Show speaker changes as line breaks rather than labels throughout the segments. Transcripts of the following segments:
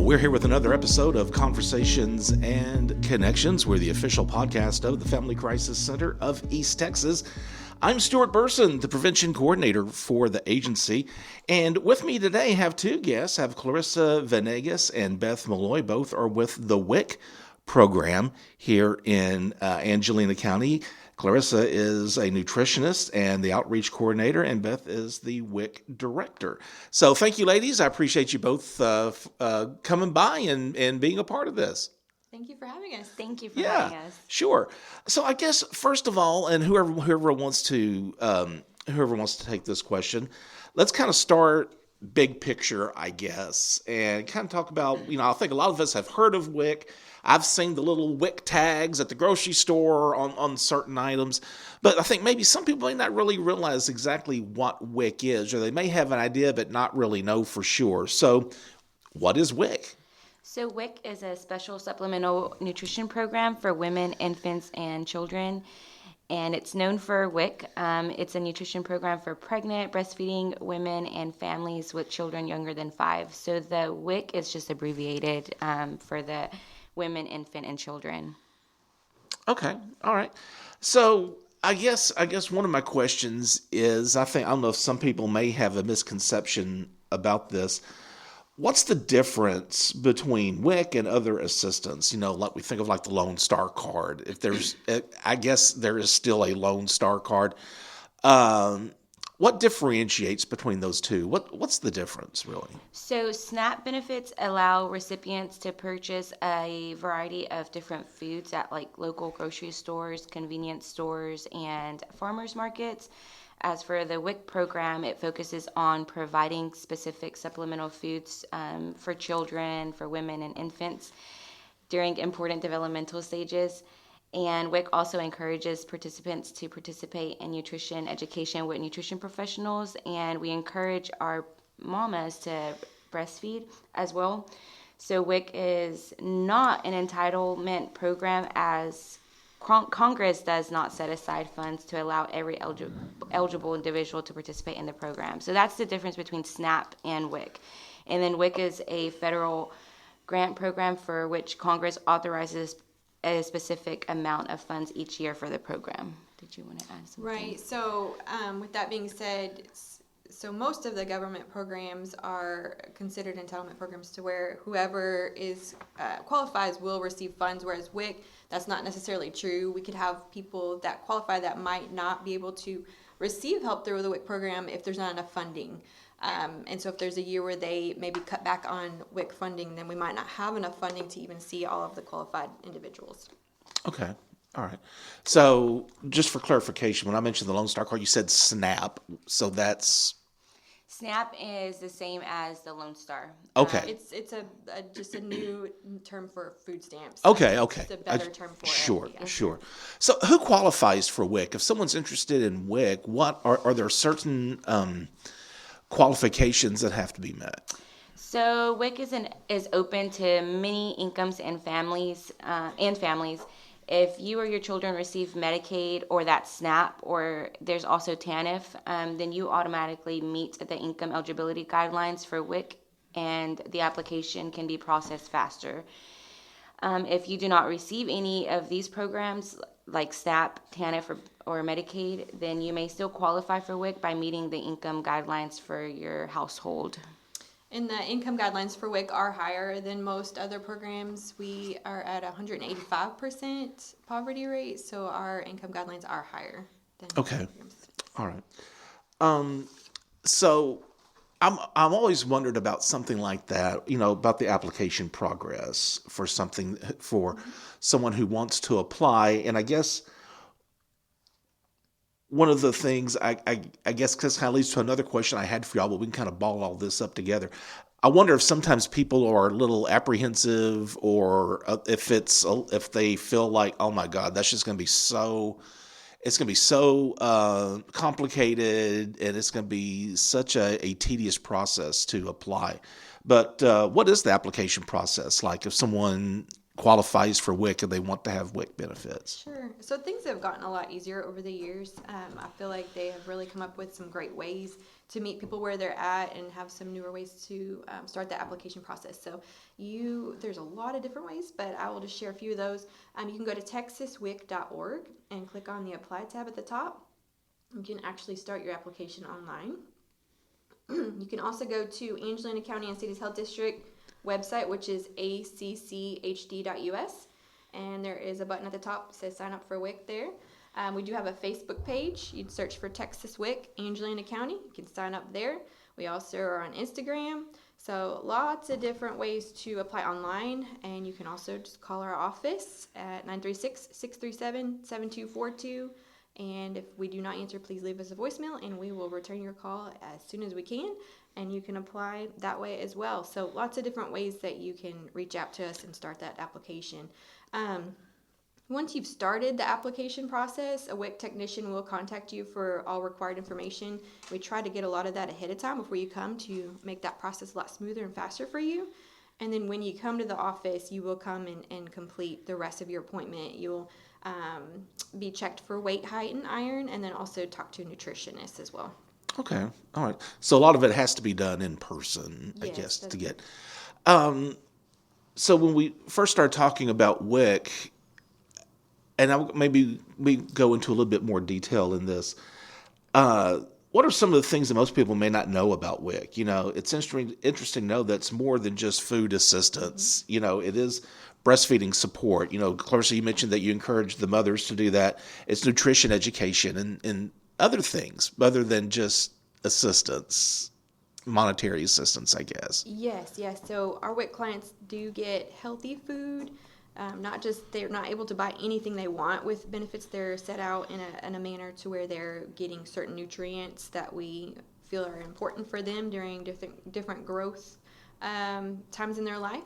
We're here with another episode of Conversations and Connections. We're the official podcast of the Family Crisis Center of East Texas. I'm Stuart Burson, the prevention coordinator for the agency. And with me today, I have two guests. I have Clarisa Venegas and Beth Malloy. Both are with the WIC Program here in Angelina County. Clarisa is a nutritionist and the outreach coordinator, and Beth is the WIC director. So thank you, ladies. I appreciate you both coming by and being a part of this.
Thank you for having us.
Thank you for having us.
Sure. So I guess first of all, and whoever wants to take this question, let's kind of start big picture, I guess, and kind of talk about, I think a lot of us have heard of WIC. I've seen the little WIC tags at the grocery store on certain items, but I think maybe some people may not really realize exactly what WIC is, or they may have an idea but not really know for sure. So what is WIC?
So WIC is a special supplemental nutrition program for women, infants, and children, and it's known for WIC. It's a nutrition program for pregnant, breastfeeding women and families with children younger than 5. So the WIC is just abbreviated for the women, infant, and children.
Okay, all right. So I guess one of my questions is, I don't know if some people may have a misconception about this. What's the difference between WIC and other assistance? Like we think of like the Lone Star card. I guess there is still a Lone Star card. What differentiates between those two? What's the difference, really?
So SNAP benefits allow recipients to purchase a variety of different foods at like local grocery stores, convenience stores, and farmers markets. As for the WIC program, it focuses on providing specific supplemental foods for children, for women and infants during important developmental stages. And WIC also encourages participants to participate in nutrition education with nutrition professionals, and we encourage our mamas to breastfeed as well. So WIC is not an entitlement program, as Congress does not set aside funds to allow every eligible individual to participate in the program. So that's the difference between SNAP and WIC. And then WIC is a federal grant program for which Congress authorizes a specific amount of funds each year for the program. Did you want to add something?
Right. So with that being said, so most of the government programs are considered entitlement programs to where whoever is qualifies will receive funds, whereas WIC, that's not necessarily true. We could have people that qualify that might not be able to receive help through the WIC program if there's not enough funding. And so if there's a year where they maybe cut back on WIC funding, then we might not have enough funding to even see all of the qualified individuals.
Okay. All right. So just for clarification, when I mentioned the Lone Star card, you said SNAP. So that's...
SNAP is the same as the Lone Star.
Okay.
It's just a new term for food stamps.
Okay.
It's a better term for
it.
Yeah.
Sure. So who qualifies for WIC? If someone's interested in WIC, what are there certain qualifications that have to be met?
So WIC is open to many incomes and families. If you or your children receive Medicaid or that SNAP, or there's also TANF, then you automatically meet the income eligibility guidelines for WIC, and the application can be processed faster. If you do not receive any of these programs, like SNAP, TANF, or Medicaid, then you may still qualify for WIC by meeting the income guidelines for your household.
And the income guidelines for WIC are higher than most other programs. We are at 185% poverty rate, so our income guidelines are higher than
Okay.
programs.
All right. So I'm always wondered about something like that, about the application progress for someone who wants to apply. And I guess one of the things I guess this kind of leads to another question I had for y'all, but we can kind of ball all this up together. I wonder if sometimes people are a little apprehensive, or if they feel like, oh my God, that's just going to be so complicated, and it's going to be such a tedious process to apply. But what is the application process like if someone qualifies for WIC and they want to have WIC benefits?
Sure. So things have gotten a lot easier over the years. I feel like they have really come up with some great ways to meet people where they're at and have some newer ways to start the application process. So there's a lot of different ways, but I will just share a few of those. You can go to texaswic.org and click on the Apply tab at the top. You can actually start your application online. You can also go to Angelina County and Cities Health District website, which is acchd.us, and there is a button at the top that says sign up for WIC there. We do have a Facebook page. You'd search for Texas WIC Angelina County. You can sign up there. We also are on Instagram. So lots of different ways to apply online, and you can also just call our office at 936-637-7242. And if we do not answer, please leave us a voicemail and we will return your call as soon as we can. And you can apply that way as well. So lots of different ways that you can reach out to us and start that application. Once you've started the application process, a WIC technician will contact you for all required information. We try to get a lot of that ahead of time before you come to make that process a lot smoother and faster for you. And then when you come to the office, you will come and complete the rest of your appointment. You'll be checked for weight, height, and iron, and then also talk to a nutritionist as well.
Okay. All right. So a lot of it has to be done in person, I
Yes,
guess, to
that's-
get. So when we first started talking about WIC, and maybe we go into a little bit more detail in this, what are some of the things that most people may not know about WIC? You know, it's interesting to know that it's more than just food assistance. Mm-hmm. You know, it is breastfeeding support. You know, Clarisa, you mentioned that you encourage the mothers to do that. It's nutrition education and other things other than just assistance, monetary assistance, I guess.
Yes. So our WIC clients do get healthy food. Not just they're not able to buy anything they want with benefits. They're set out in a manner to where they're getting certain nutrients that we feel are important for them during different growth times in their life.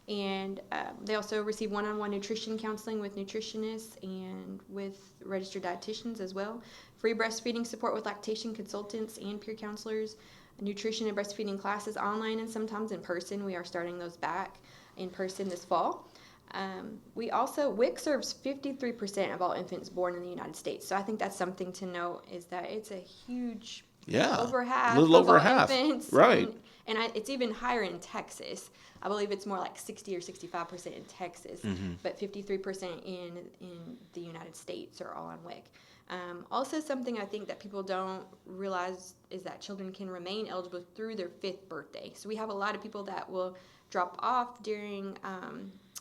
And they also receive one-on-one nutrition counseling with nutritionists and with registered dietitians as well. Free breastfeeding support with lactation consultants and peer counselors. Nutrition and breastfeeding classes online and sometimes in person. We are starting those back in person this fall. WIC serves 53% of all infants born in the United States. So I think that's something to note, is that it's a huge, over half,
a little
of
over
all
half,
infants.
right?
And it's even higher in Texas. I believe it's more like 60 or 65% in Texas, but 53% in the United States are all on WIC. Also, something I think that people don't realize is that children can remain eligible through their 5th birthday. So we have a lot of people that will drop off during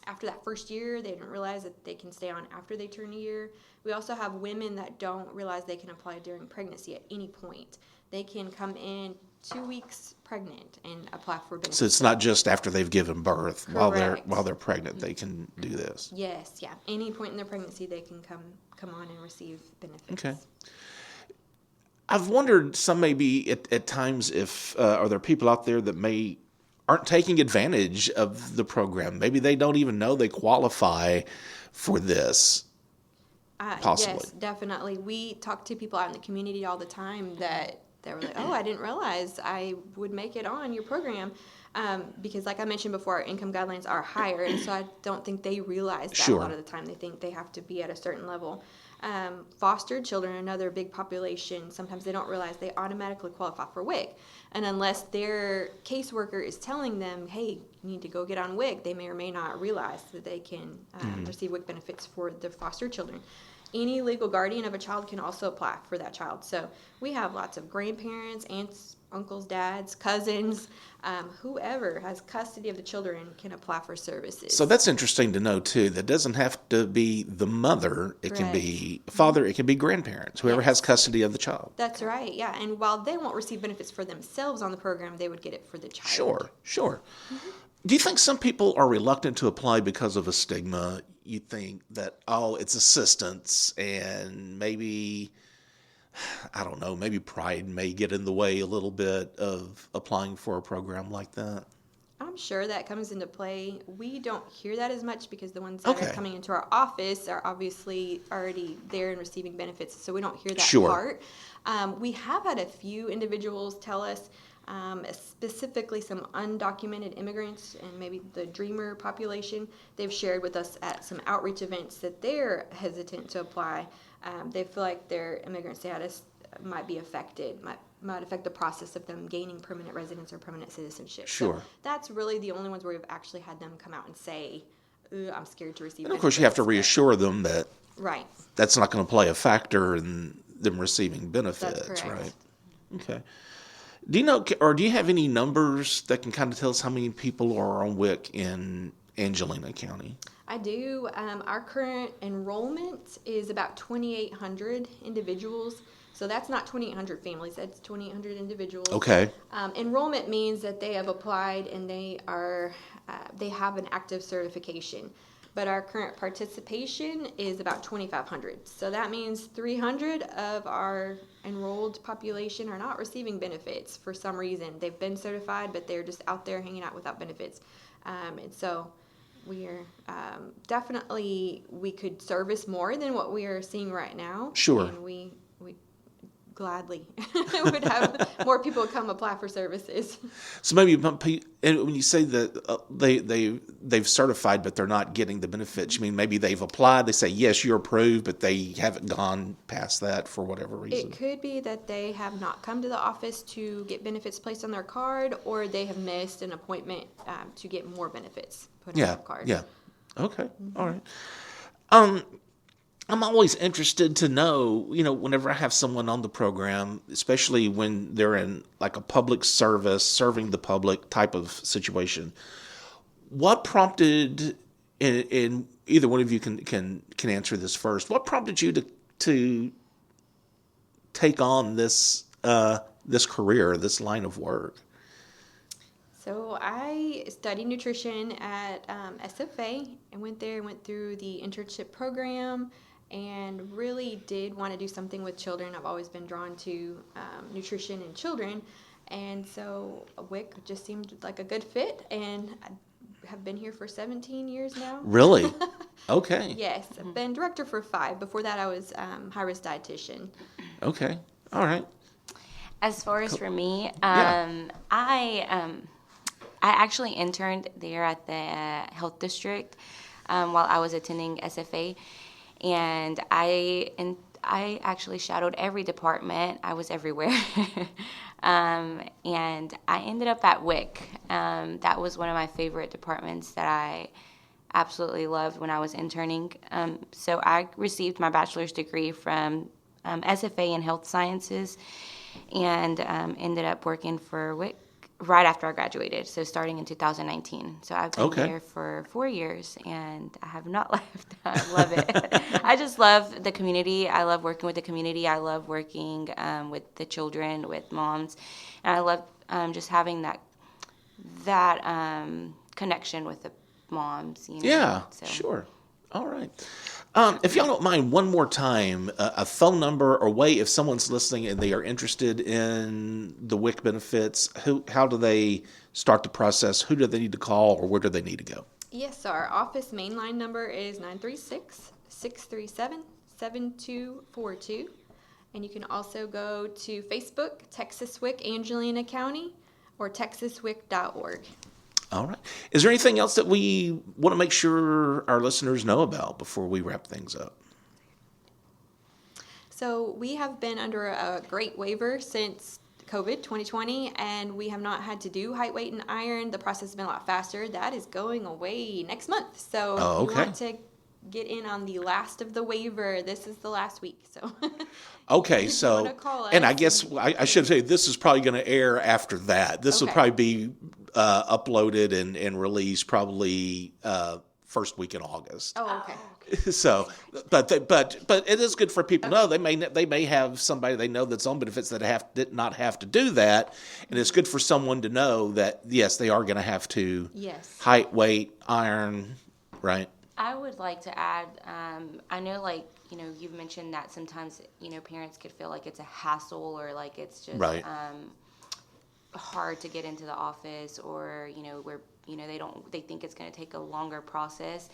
after that first year. They didn't realize that they can stay on after they turn a year. We also have women that don't realize they can apply during pregnancy at any point. They can come in 2 weeks pregnant and apply for benefits.
So it's not just after they've given birth.
Correct.
While they're pregnant, they can do this.
Yes, yeah. Any point in their pregnancy, they can come on and receive benefits.
Okay. I've wondered, some maybe at times, if are there people out there that aren't taking advantage of the program? Maybe they don't even know they qualify for this. Possibly.
Yes, definitely. We talk to people out in the community all the time that were like, oh, I didn't realize I would make it on your program. Because like I mentioned before, our income guidelines are higher, and so I don't think they realize that.
Sure.
A lot of the time. They think they have to be at a certain level. Fostered children, another big population, sometimes they don't realize they automatically qualify for WIC. And unless their caseworker is telling them, hey, you need to go get on WIC, they may or may not realize that they can receive WIC benefits for the foster children. Any legal guardian of a child can also apply for that child. So we have lots of grandparents, aunts, uncles, dads, cousins, whoever has custody of the children can apply for services.
So that's interesting to know, too. That doesn't have to be the mother. It can be father. It can be grandparents, whoever has custody of the child.
That's right, yeah. And while they won't receive benefits for themselves on the program, they would get it for the child.
Sure. Mm-hmm. Do you think some people are reluctant to apply because of a stigma? You think that, it's assistance, and maybe, I don't know, maybe pride may get in the way a little bit of applying for a program like that?
I'm sure that comes into play. We don't hear that as much because the ones that are coming into our office are obviously already there and receiving benefits, so we don't hear that part. We have had a few individuals tell us, specifically some undocumented immigrants and maybe the dreamer population. They've shared with us at some outreach events that they're hesitant to apply. They feel like their immigrant status might be affected, might affect the process of them gaining permanent residence or permanent citizenship.
Sure.
So that's really the only ones where we've actually had them come out and say, I'm scared to receive
And of course, you have to reassure them that
right.
that's not going to play a factor in them receiving benefits,
That's correct.
right? Okay. Do you know, or do you have any numbers that can kind of tell us how many people are on WIC in Angelina County?
I do. Our current enrollment is about 2,800 individuals. So that's not 2,800 families, that's 2,800 individuals.
Okay.
Enrollment means that they have applied and they have an active certification. But our current participation is about 2,500. So that means 300 of our enrolled population are not receiving benefits for some reason. They've been certified, but they're just out there hanging out without benefits. And so we're definitely, we could service more than what we are seeing right now.
Sure.
And we gladly would have more people come apply for services.
So maybe, and when you say that they've certified but they're not getting the benefits, you mean maybe they've applied, they say, yes, you're approved, but they haven't gone past that for whatever reason?
It could be that they have not come to the office to get benefits placed on their card, or they have missed an appointment to get more benefits put on their card.
Yeah. Okay. Mm-hmm. All right. I'm always interested to know, whenever I have someone on the program, especially when they're in like a public service, serving the public type of situation, what prompted, and either one of you can answer this first, what prompted you to take on this career, this line of work?
So I studied nutrition at SFA and went through the internship program and really did want to do something with children. I've always been drawn to nutrition and children. And so WIC just seemed like a good fit, and I have been here for 17 years now.
Really? Okay.
Yes, I've been director for 5. Before that, I was high-risk dietitian.
Okay. All right.
As far as for me,
Yeah.
I actually interned there at the health district while I was attending SFA, and I actually shadowed every department. I was everywhere, and I ended up at WIC. That was one of my favorite departments that I absolutely loved when I was interning. So I received my bachelor's degree from SFA in health sciences, and ended up working for WIC right after I graduated, so starting in 2019. So I've been here for 4 years, and I have not left. I love it. I just love the community. I love working with the community. I love working with the children, with moms, and I love just having that connection with the moms.
Yeah,
so.
Sure. All right. If y'all don't mind, one more time, a phone number or way if someone's listening and they are interested in the WIC benefits, how do they start the process? Who do they need to call, or where do they need to go?
Yes, so our office mainline number is 936-637-7242. And you can also go to Facebook, Texas WIC Angelina County, or texaswic.org.
All right. Is there anything else that we want to make sure our listeners know about before we wrap things up?
So we have been under a great waiver since COVID 2020, and we have not had to do height, weight, and iron. The process has been a lot faster. That is going away next month. So if you want to get in on the last of the waiver, this is the last week. So
okay, so, and I guess I should say this is probably going to air after that. This will probably be uploaded and released probably first week in August.
Oh, okay.
So, but it is good for people to know. They may have somebody they know that's on benefits that did not have to do that, and it's good for someone to know that yes, they are going to have to height, weight, iron, right?
I would like to add, I know, you've mentioned that sometimes, parents could feel like it's a hassle, or like it's just hard to get into the office, or, where, they think it's going to take a longer process.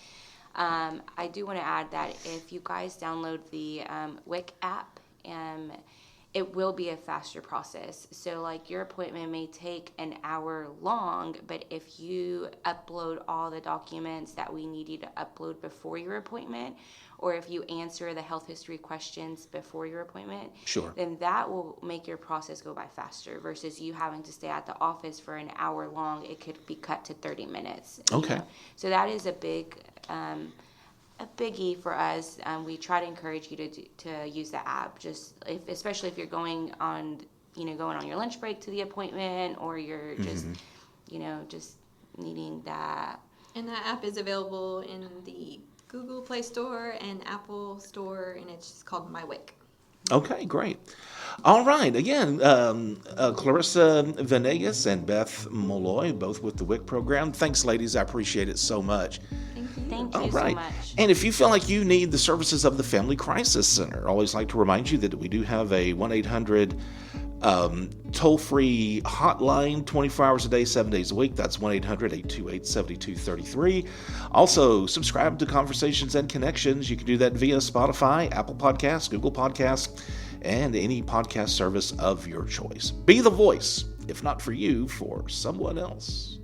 I do want to add that if you guys download the WIC app, it will be a faster process. So like your appointment may take an hour long, but if you upload all the documents that we need you to upload before your appointment, or if you answer the health history questions before your appointment,
Sure.
then that will make your process go by faster versus you having to stay at the office for an hour long. It could be cut to 30 minutes.
Okay.
So that is a biggie for us. We try to encourage you to use the app, especially if you're going on your lunch break to the appointment, or you're just, just needing that.
And that app is available in the Google Play Store and Apple Store, and it's just called WIC.
Okay, great. All right. Again, Clarisa Venegas and Beth Malloy, both with the WIC program. Thanks, ladies. I appreciate it so much.
Thank you
All right.
so much.
And if you feel like you need the services of the Family Crisis Center, I always like to remind you that we do have a 1-800 toll-free hotline 24 hours a day, 7 days a week. That's 1-800-828-7233. Also, subscribe to Conversations and Connections. You can do that via Spotify, Apple Podcasts, Google Podcasts, and any podcast service of your choice. Be the voice, if not for you, for someone else.